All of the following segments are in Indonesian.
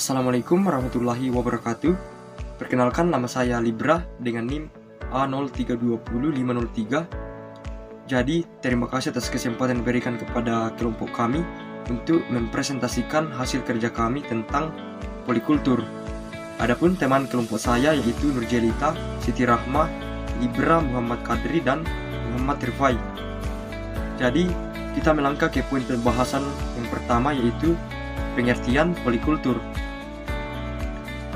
Assalamualaikum warahmatullahi wabarakatuh. Perkenalkan, nama saya Libra dengan NIM A0320503. Jadi, terima kasih atas kesempatan yang diberikan kepada kelompok kami untuk mempresentasikan hasil kerja kami tentang polikultur. Adapun teman kelompok saya yaitu Nurjelita, Siti Rahma, Libra, Muhammad Kadri, dan Muhammad Rifai. Jadi, kita melangkah ke poin pembahasan yang pertama yaitu pengertian polikultur.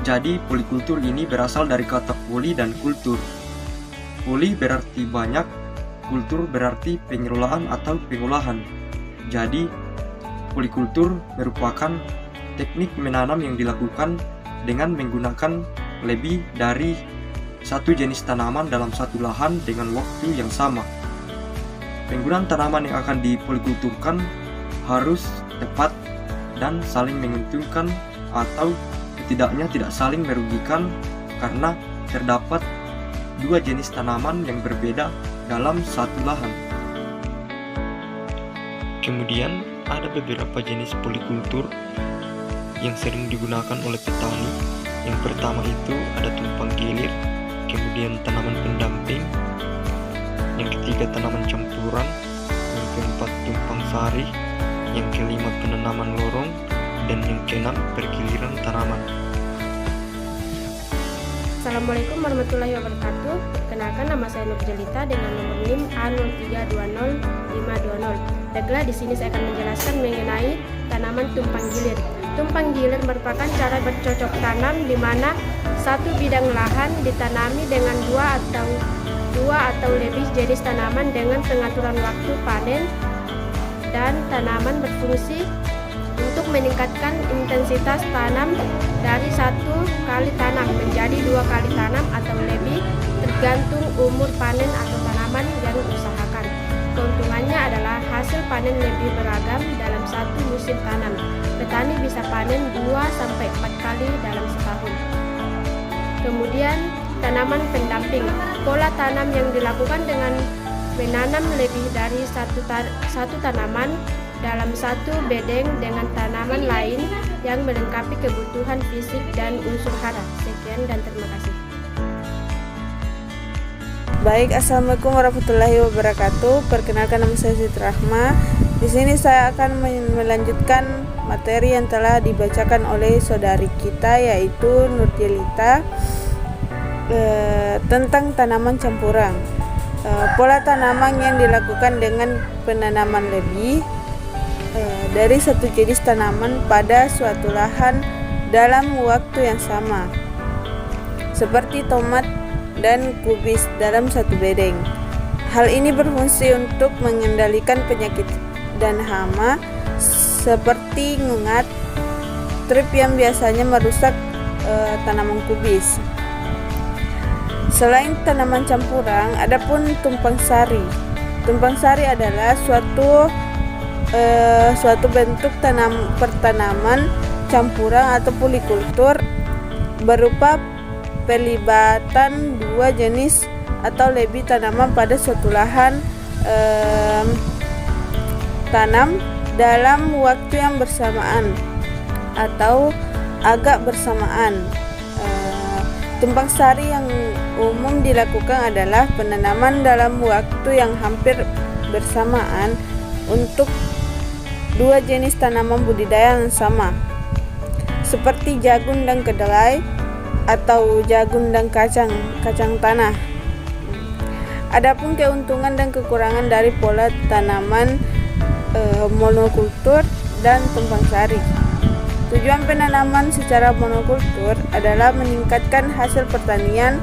Jadi, polikultur ini berasal dari kata poli dan kultur. Poli berarti banyak, kultur berarti pengelolaan atau pengolahan. Jadi, polikultur merupakan teknik menanam yang dilakukan dengan menggunakan lebih dari satu jenis tanaman dalam satu lahan dengan waktu yang sama. Penggunaan tanaman yang akan dipolikulturkan harus tepat dan saling menguntungkan atau setidaknya tidak saling merugikan karena terdapat dua jenis tanaman yang berbeda dalam satu lahan. Kemudian ada beberapa jenis polikultur yang sering digunakan oleh petani. Yang pertama itu ada tumpang gilir, kemudian tanaman pendamping, yang ketiga tanaman campuran, yang keempat tumpang sari, yang kelima penanaman lorong, dan yang keenam pergiliran tanaman. Assalamualaikum warahmatullahi wabarakatuh. Perkenalkan, nama saya Nurjelita dengan nomor NIM A0320520. Baiklah, di sini saya akan menjelaskan mengenai tanaman tumpang gilir. Tumpang gilir merupakan cara bercocok tanam di mana satu bidang lahan ditanami dengan dua atau lebih jenis tanaman dengan pengaturan waktu panen, dan tanaman berfungsi untuk meningkatkan intensitas tanam dari satu kali tanam menjadi dua kali tanam atau lebih, tergantung umur panen atau tanaman yang diusahakan. Keuntungannya adalah hasil panen lebih beragam dalam satu musim tanam. Petani bisa panen 2-4 kali dalam setahun. Kemudian tanaman pendamping. Pola tanam yang dilakukan dengan menanam lebih dari satu tanaman dalam satu bedeng dengan tanaman lain yang melengkapi kebutuhan fisik dan unsur hara. Sekian dan terima kasih. Baik, assalamualaikum warahmatullahi wabarakatuh. Perkenalkan, nama saya Siti Rahma. Di sini saya akan melanjutkan materi yang telah dibacakan oleh saudari kita yaitu Nurjelita tentang tanaman campuran. Pola tanaman yang dilakukan dengan penanaman lebih dari satu jenis tanaman pada suatu lahan dalam waktu yang sama, seperti tomat dan kubis dalam satu bedeng. Hal ini berfungsi untuk mengendalikan penyakit dan hama seperti ngungat, trip yang biasanya merusak tanaman kubis. Selain tanaman campuran, adapun tumpang sari. Tumpang sari adalah suatu bentuk pertanaman campuran atau polikultur berupa pelibatan dua jenis atau lebih tanaman pada suatu lahan tanam dalam waktu yang bersamaan atau agak bersamaan. Tumpang sari yang umum dilakukan adalah penanaman dalam waktu yang hampir bersamaan untuk dua jenis tanaman budidaya yang sama, seperti jagung dan kedelai atau jagung dan kacang tanah. Adapun keuntungan dan kekurangan dari pola tanaman monokultur dan tumpang sari. Tujuan penanaman secara monokultur adalah meningkatkan hasil pertanian.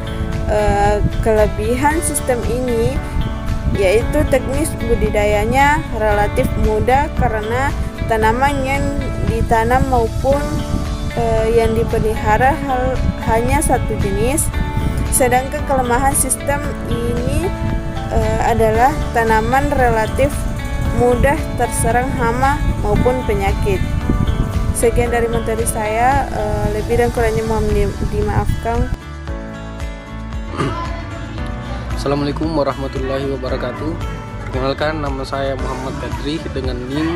Kelebihan sistem ini yaitu teknis budidayanya relatif mudah karena tanaman yang ditanam maupun yang dipelihara hanya satu jenis. Sedangkan kelemahan sistem ini adalah tanaman relatif mudah terserang hama maupun penyakit. Sekian dari materi saya, lebih dan kurangnya mohon dimaafkan. Assalamualaikum warahmatullahi wabarakatuh. Perkenalkan, nama saya Muhammad Kadri dengan NIM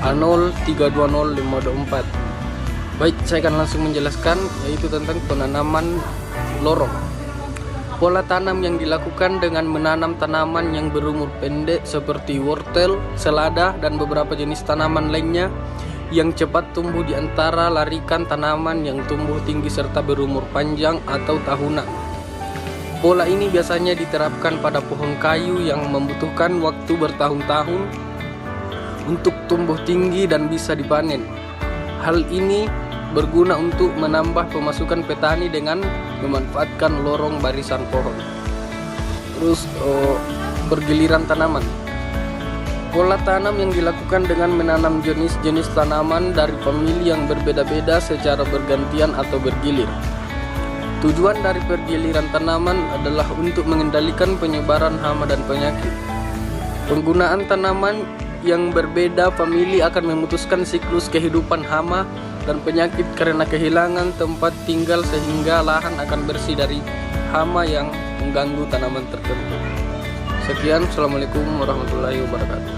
A0320524. Baik, saya akan langsung menjelaskan, yaitu tentang penanaman lorong. Pola tanam yang dilakukan dengan menanam tanaman yang berumur pendek seperti wortel, selada, dan beberapa jenis tanaman lainnya yang cepat tumbuh di antara larikan tanaman yang tumbuh tinggi serta berumur panjang atau tahunan. Pola ini biasanya diterapkan pada pohon kayu yang membutuhkan waktu bertahun-tahun untuk tumbuh tinggi dan bisa dipanen. Hal ini berguna untuk menambah pemasukan petani dengan memanfaatkan lorong barisan pohon. Terus bergiliran tanaman. Pola tanam yang dilakukan dengan menanam jenis-jenis tanaman dari famili yang berbeda-beda secara bergantian atau bergilir. Tujuan dari pergiliran tanaman adalah untuk mengendalikan penyebaran hama dan penyakit. Penggunaan tanaman yang berbeda famili akan memutuskan siklus kehidupan hama dan penyakit karena kehilangan tempat tinggal sehingga lahan akan bersih dari hama yang mengganggu tanaman tertentu. Sekian, Assalamualaikum warahmatullahi wabarakatuh.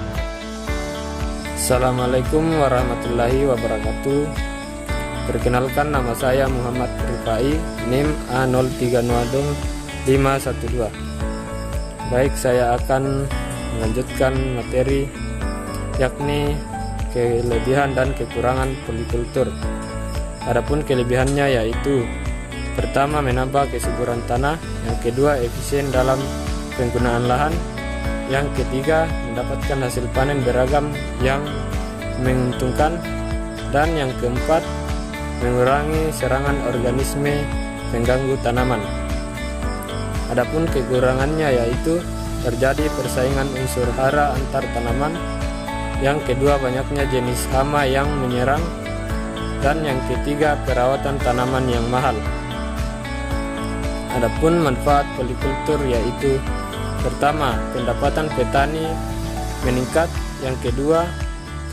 Assalamualaikum warahmatullahi wabarakatuh. Perkenalkan, nama saya Muhammad Rifai, NIM A0302-512. Baik, saya akan melanjutkan materi yakni kelebihan dan kekurangan polikultur. Adapun kelebihannya yaitu pertama, menambah kesuburan tanah, yang kedua, efisien dalam penggunaan lahan, yang ketiga, mendapatkan hasil panen beragam yang menguntungkan, dan yang keempat, mengurangi serangan organisme pengganggu tanaman. Adapun kekurangannya yaitu terjadi persaingan unsur hara antar tanaman, yang kedua, banyaknya jenis hama yang menyerang, dan yang ketiga, perawatan tanaman yang mahal. Adapun manfaat polikultur yaitu pertama, pendapatan petani meningkat, yang kedua,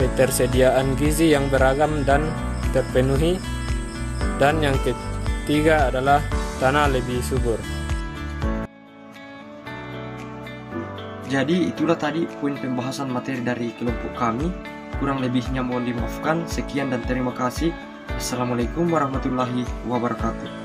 ketersediaan gizi yang beragam dan terpenuhi, dan yang ketiga adalah tanah lebih subur. Jadi itulah tadi poin pembahasan materi dari kelompok kami. Kurang lebihnya mohon dimaafkan. Sekian dan terima kasih. Assalamualaikum warahmatullahi wabarakatuh.